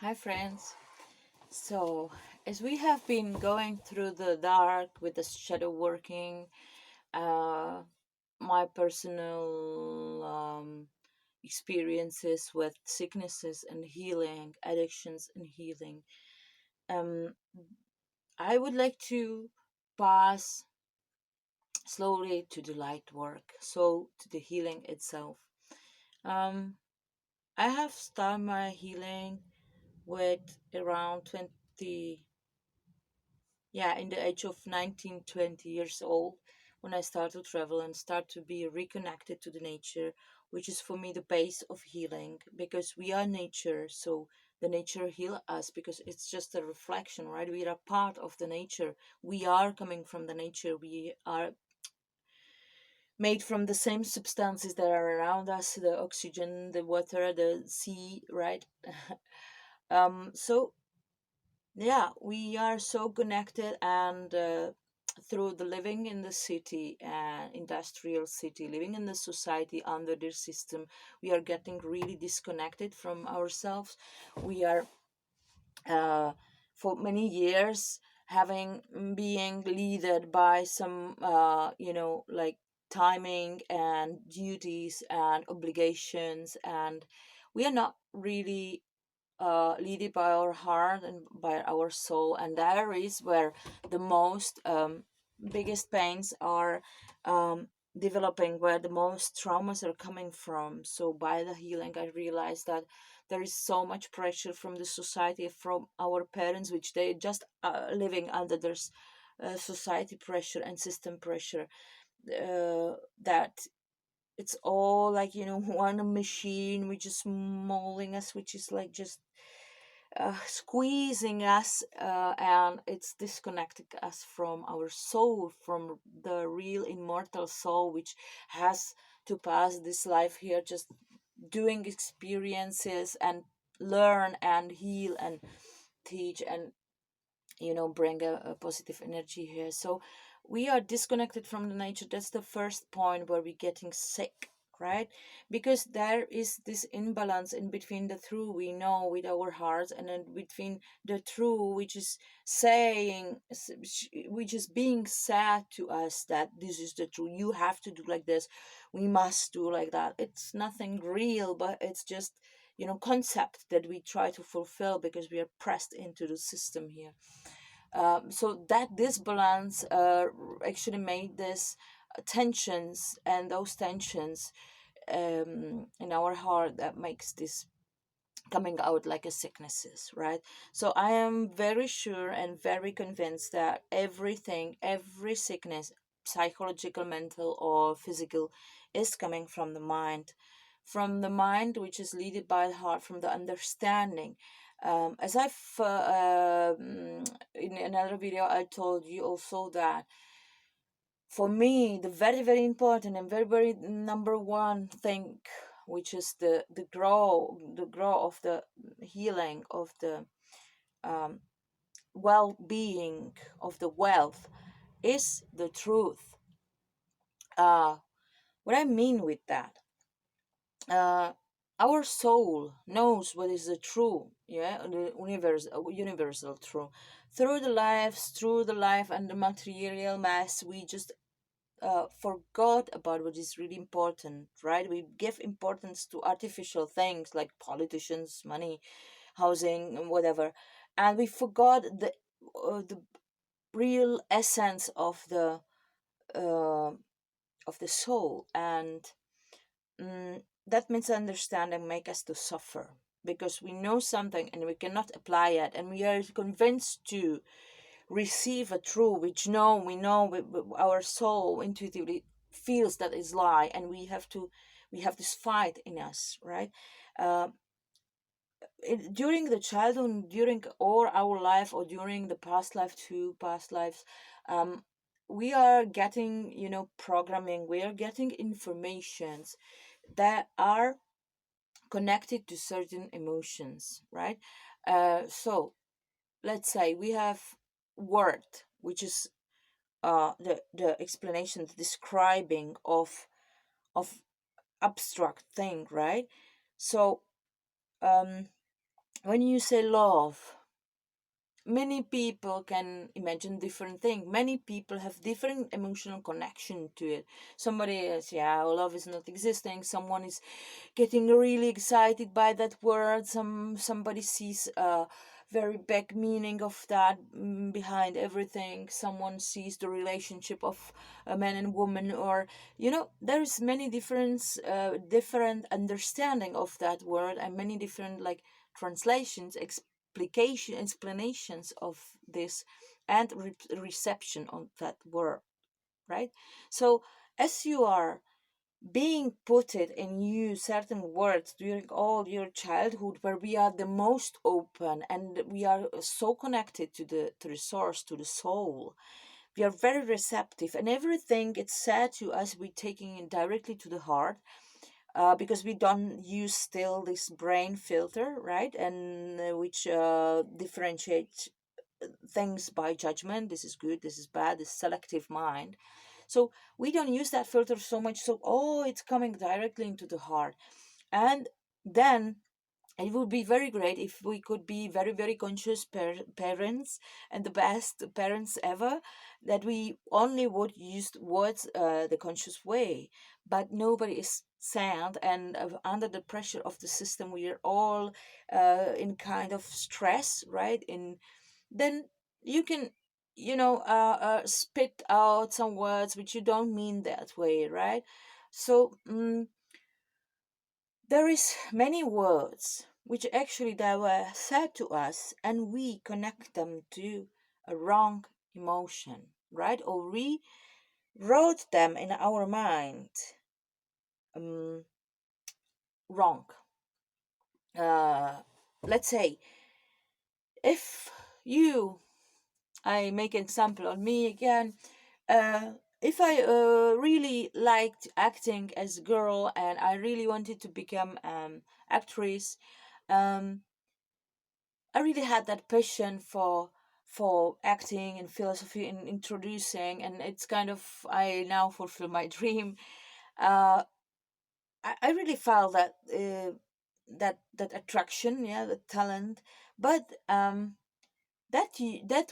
Hi, friends. So, as we have been going through the dark with the shadow working, uh, my personal experiences with sicknesses and healing, addictions and healing, um, I would like to pass slowly to the light work, so to the healing itself. Um, I have started my healing with around 20, yeah, in the age of 19, 20 years old, when I start to travel and start to be reconnected to the nature, which is for me the base of healing, because we are nature. So the nature heal us because it's just a reflection, right? We are part of the nature. We are coming from the nature. We are made from the same substances that are around us, the oxygen, the water, the sea, right? So yeah, we are so connected, and through the living in the city, industrial city, living in the society under this system, we are getting really disconnected from ourselves. We are uh, for many years having being leaded by some like timing and duties and obligations, and we are not really led by our heart and by our soul, and there is where the most biggest pains are developing, where the most traumas are coming from. So by the healing, I realized that there is so much pressure from the society, from our parents, which they just living under this society pressure and system pressure, that it's all like, one machine which is molding us, which is like just squeezing us, and it's disconnecting us from our soul, from the real immortal soul, which has to pass this life here just doing experiences and learn and heal and teach and bring a positive energy here. So we are disconnected from the nature. That's the first point where we're getting sick, right? Because there is this imbalance in between the true we know with our hearts, and then between the true which is saying, which is being said to us, that this is the true, you have to do like this, we must do like that. It's nothing real, but it's just concept that we try to fulfill because we are pressed into the system here. So that disbalance actually made this tensions, and those tensions in our heart, that makes this coming out like a sicknesses, right? So I am very sure and very convinced that everything, every sickness, psychological, mental or physical, is coming from the mind, which is led by the heart, from the understanding. As I've in another video, I told you also that for me the very very important and very very number one thing, which is the grow of the healing of the um, well-being of the wealth, is the truth. uh, what I mean with that, uh, our soul knows what is the true, yeah, the universal true. Through the life and the material mass, we just forgot about what is really important, right? We give importance to artificial things like politicians, money, housing, and whatever, and we forgot the real essence uh, of the soul. And that misunderstanding make us to suffer, because we know something and we cannot apply it, and we are convinced to receive a truth which we know our soul intuitively feels that is lie, and we have this fight in us, right? uh, During the childhood, during all our life, or during the past life, two past lives, um, we are getting programming, we are getting informations that are connected to certain emotions, right? So let's say we have word, which is the explanation, the describing of abstract thing, right? So um when you say love, many people can imagine different things. Many people have different emotional connection to it. Somebody is, yeah, love is not existing. Someone is getting really excited by that word. Somebody sees a very big meaning of that, behind everything. Someone sees the relationship of a man and woman, or there is many different understanding of that word, and many different like translations, explanations of this, and reception of that word, right? So as you are being put it in you certain words during all your childhood, where we are the most open and we are so connected to the source, to the soul, we are very receptive, and everything it's said to us we taking it directly to the heart, because we don't use still this brain filter, right? And which differentiates things by judgment. This is good, this is bad, this selective mind. So we don't use that filter so much. So, it's coming directly into the heart. And then it would be very great if we could be very, very conscious parents, and the best parents ever, that we only would use words the conscious way. But nobody is sound, and under the pressure of the system, we are all in kind of stress, right? Then you can spit out some words which you don't mean that way, right? So there is many words which actually they were said to us, and we connect them to a wrong emotion, right? Or we wrote them in our mind um, wrong. uh, let's say, if you I make an example on me again. uh, if I really liked acting as a girl, and I really wanted to become actress, um, I really had that passion for acting and philosophy and introducing, and it's kind of, I now fulfill my dream. Uh, I really felt that attraction, yeah, the talent, but that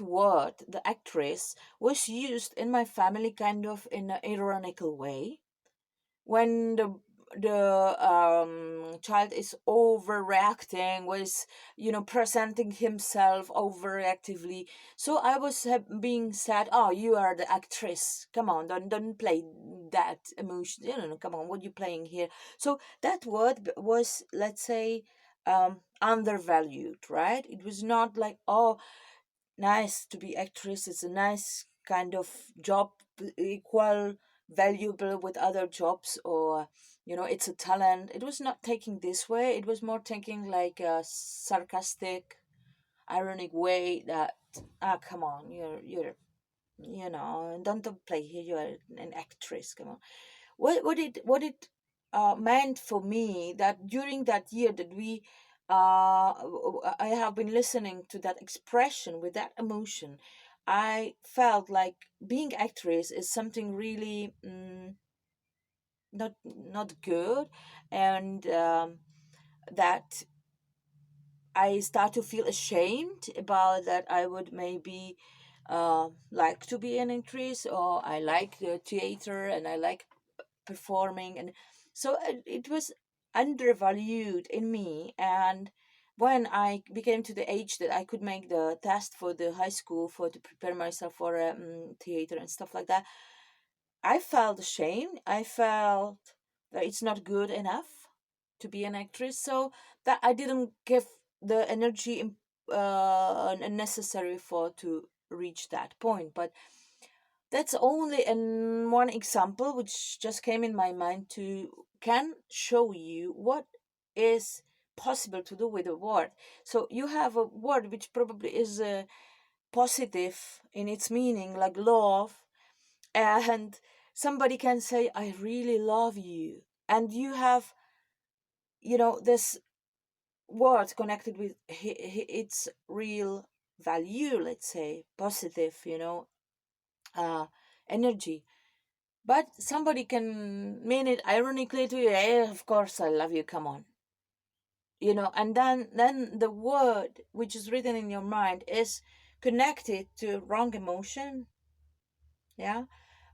word, the actress, was used in my family kind of in an ironical way, when the child is overreacting, was presenting himself overreactively. So I was being said, oh, you are the actress, come on, don't play that emotion, come on, what you playing here? So that word was, let's say, undervalued, right? It was not like, oh, nice to be actress, it's a nice kind of job, equal valuable with other jobs, or it's a talent. It was not taking this way, it was more taking like a sarcastic, ironic way, that, come on, you're don't play here, you're an actress, come on. What it meant for me, that during that year that I have been listening to that expression with that emotion, I felt like being actress is something really not good, and that I start to feel ashamed about that. I would maybe like to be an actress, or I like the theater and I like performing, and so it was undervalued in me. And when I became to the age that I could make the test for the high school, for to prepare myself for theater and stuff like that, I felt ashamed. I felt that it's not good enough to be an actress, so that I didn't give the energy necessary for to reach that point. But that's only one example which just came in my mind to can show you what is possible to do with a word. So you have a word which probably is positive in its meaning, like love, and somebody can say, I really love you, and you have this word connected with its real value, let's say positive, uh energy. But somebody can mean it ironically to you. Of course, I love you. Come on. and then the word which is written in your mind is connected to wrong emotion. Yeah.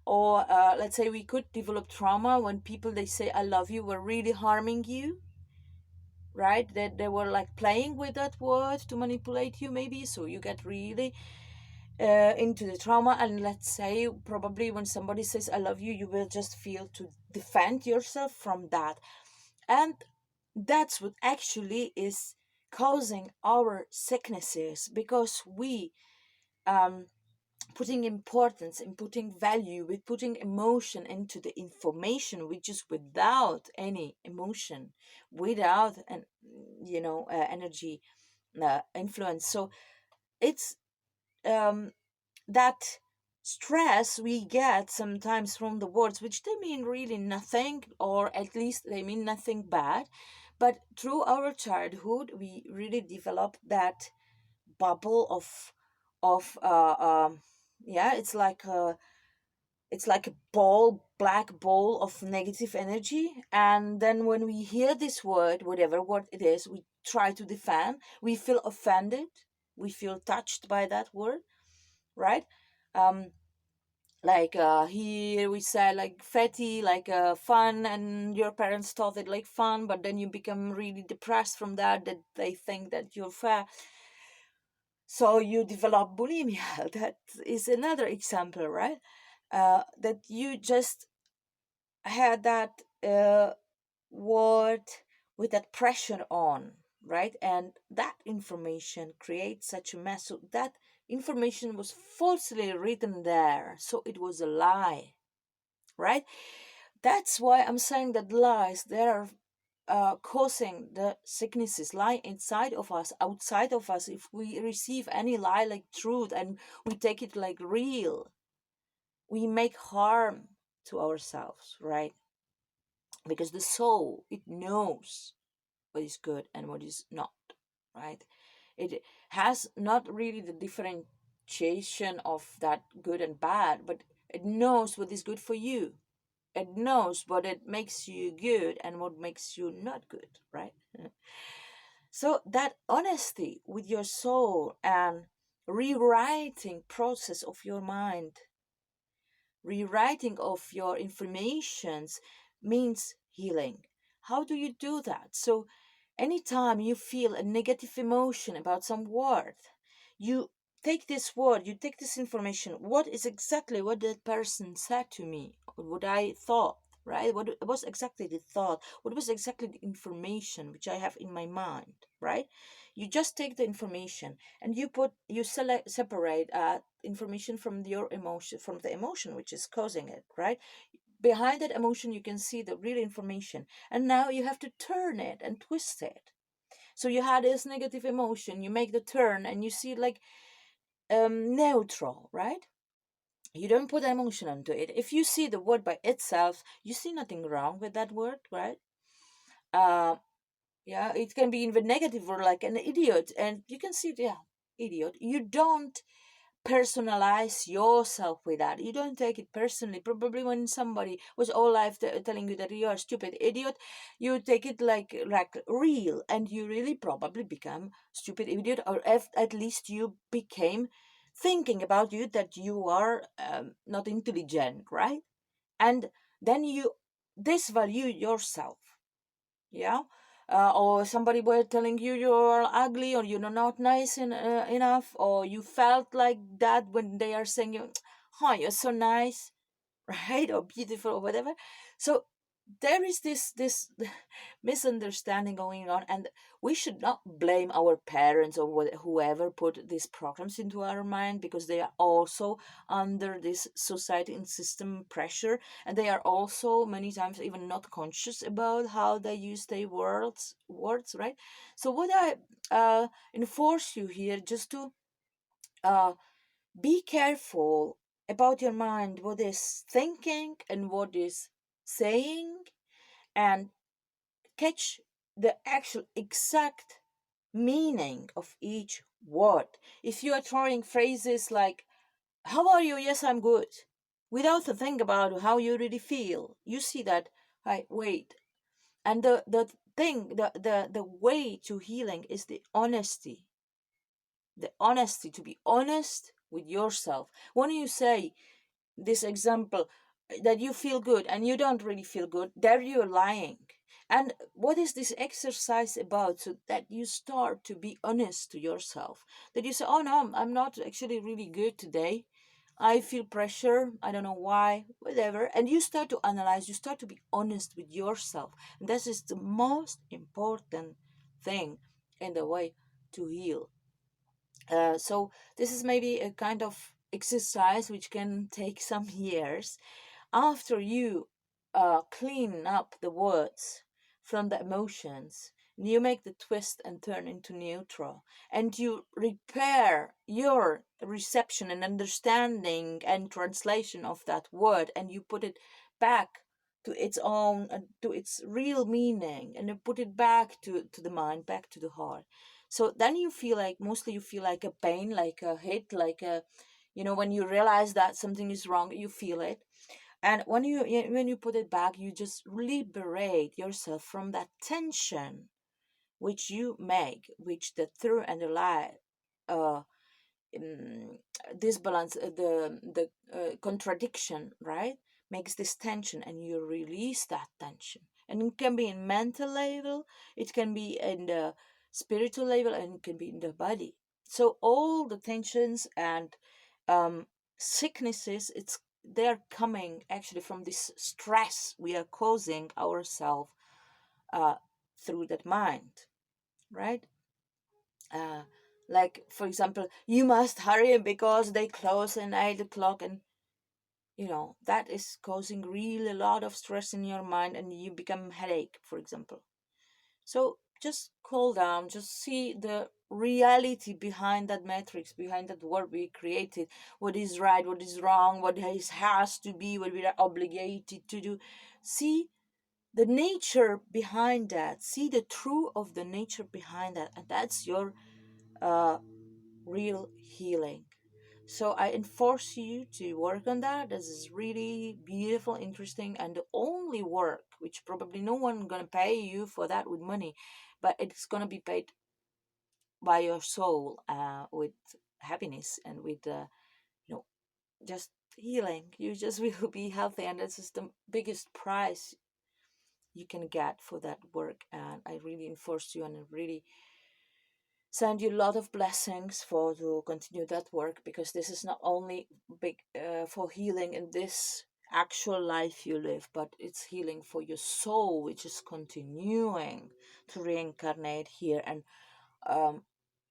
Or let's say we could develop trauma when people, they say I love you, were really harming you, right? That they were like playing with that word to manipulate you, maybe. So you get really into the trauma. And let's say probably when somebody says I love you, you will just feel to defend yourself from that. And that's what actually is causing our sicknesses, because we um putting importance and putting value, with putting emotion into the information, which is without any emotion, without an energy influence. So it's um that stress we get sometimes from the words, which they mean really nothing, or at least they mean nothing bad, but through our childhood we really develop that bubble of yeah, it's like a ball, black ball of negative energy. And then when we hear this word, whatever word it is, we try to defend, we feel offended, we feel touched by that word, right? um like here we say like fatty, like fun, and your parents thought it like fun, but then you become really depressed from that they think that you're fat, so you develop bulimia. That is another example, right? That you just had that word with that pressure on, right? And that information creates such a mess. So that information was falsely written there, so it was a lie, right? That's why I'm saying that lies, they are causing the sicknesses lie inside of us, outside of us. If we receive any lie like truth and we take it like real, we make harm to ourselves, right? Because the soul, it knows what is good and what is not, right? It has not really the differentiation of that good and bad, but it knows what is good for you. It knows what it makes you good and what makes you not good, right? So that honesty with your soul and rewriting process of your mind, rewriting of your informations, means healing. How do you do that? So anytime you feel a negative emotion about some word, you take this word, you take this information. What is exactly what that person said to me? What I thought, right? What was exactly the thought? What was exactly the information which I have in my mind, right? You just take the information and you separate information from your emotion, from the emotion which is causing it, right? Behind that emotion you can see the real information, and now you have to turn it and twist it. So you had this negative emotion, you make the turn and you see it like neutral, right? You don't put emotion onto it. If you see the word by itself, you see nothing wrong with that word, right? uh yeah, it can be even negative or like an idiot, and you can see, yeah, idiot. You don't personalize yourself with that. You don't take it personally. Probably when somebody was all life telling you that you are a stupid idiot, you take it like real, and you really probably become stupid idiot, or at least you became thinking about you that you are not intelligent, right? And then you disvalue yourself. Yeah. Or somebody were telling you you're ugly, or you're not nice enough, or you felt like that when they are saying you, oh, you're so nice, right? Or beautiful, or whatever. So there is this misunderstanding going on, and we should not blame our parents or whoever put these programs into our mind, because they are also under this society and system pressure, and they are also many times even not conscious about how they use their words, right? So what I enforce you here, just to uh, be careful about your mind, what is thinking and what is saying, and catch the actual exact meaning of each word. If you are throwing phrases like, how are you? Yes, I'm good, without to think about how you really feel, you see that, I wait. And the thing, the way to healing is the honesty, to be honest with yourself. When you say this example that you feel good and you don't really feel good, there you're lying. And what is this exercise about? So that you start to be honest to yourself, that you say, oh no, I'm not actually really good today, I feel pressure, I don't know why, whatever. And you start to analyze, you start to be honest with yourself. And this is the most important thing in the way to heal. So this is maybe a kind of exercise which can take some years. After you clean up the words from the emotions, you make the twist and turn into neutral, and you repair your reception and understanding and translation of that word, and you put it back to its own, to its real meaning, and you put it back to the mind, back to the heart. So then you feel like, mostly you feel like a pain, like a hit, like a, when you realize that something is wrong, you feel it. And when you put it back, you just liberate yourself from that tension which you make, which the through and the lie, uh um, disbalance, the contradiction, right, makes this tension, and you release that tension. And it can be in mental level, it can be in the spiritual level, and it can be in the body. So all the tensions and um, sicknesses, they're coming actually from this stress we are causing ourselves uh, through that mind, right? uh, like, for example, you must hurry because they close at 8 o'clock, and that is causing really a lot of stress in your mind, and you become headache, for example. So just cool down, just see the reality behind that matrix, behind that world we created, what is right, what is wrong, what has to be, what we are obligated to do. See the nature behind that, see the truth of the nature behind that, and that's your uh, real healing. So I enforce you to work on that. This is really beautiful, interesting, and the only work which probably no one gonna pay you for that with money, but it's gonna be paid by your soul, with happiness and with you know just healing. You just will be healthy, and this is the biggest prize you can get for that work. And I really enforce you, and I really send you a lot of blessings for to continue that work, because this is not only big for healing in this actual life you live, but it's healing for your soul, which is continuing to reincarnate here. And um,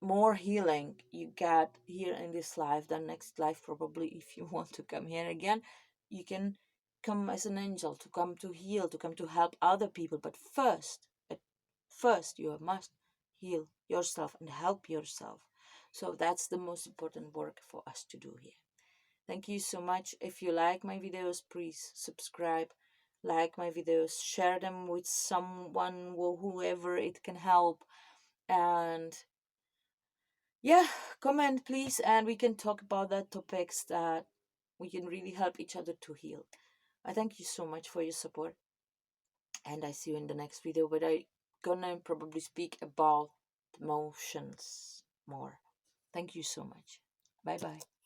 more healing you get here in this life than next life, probably. If you want to come here again, you can come as an angel, to come to heal, to come to help other people. But first you must heal yourself and help yourself. So that's the most important work for us to do here. Thank you so much. If you like my videos, please subscribe, like my videos, share them with someone, whoever it can help. And yeah, comment please, and we can talk about that topics that we can really help each other to heal. I thank you so much for your support, and I see you in the next video, but I gonna probably speak about emotions more. Thank you so much. Bye bye.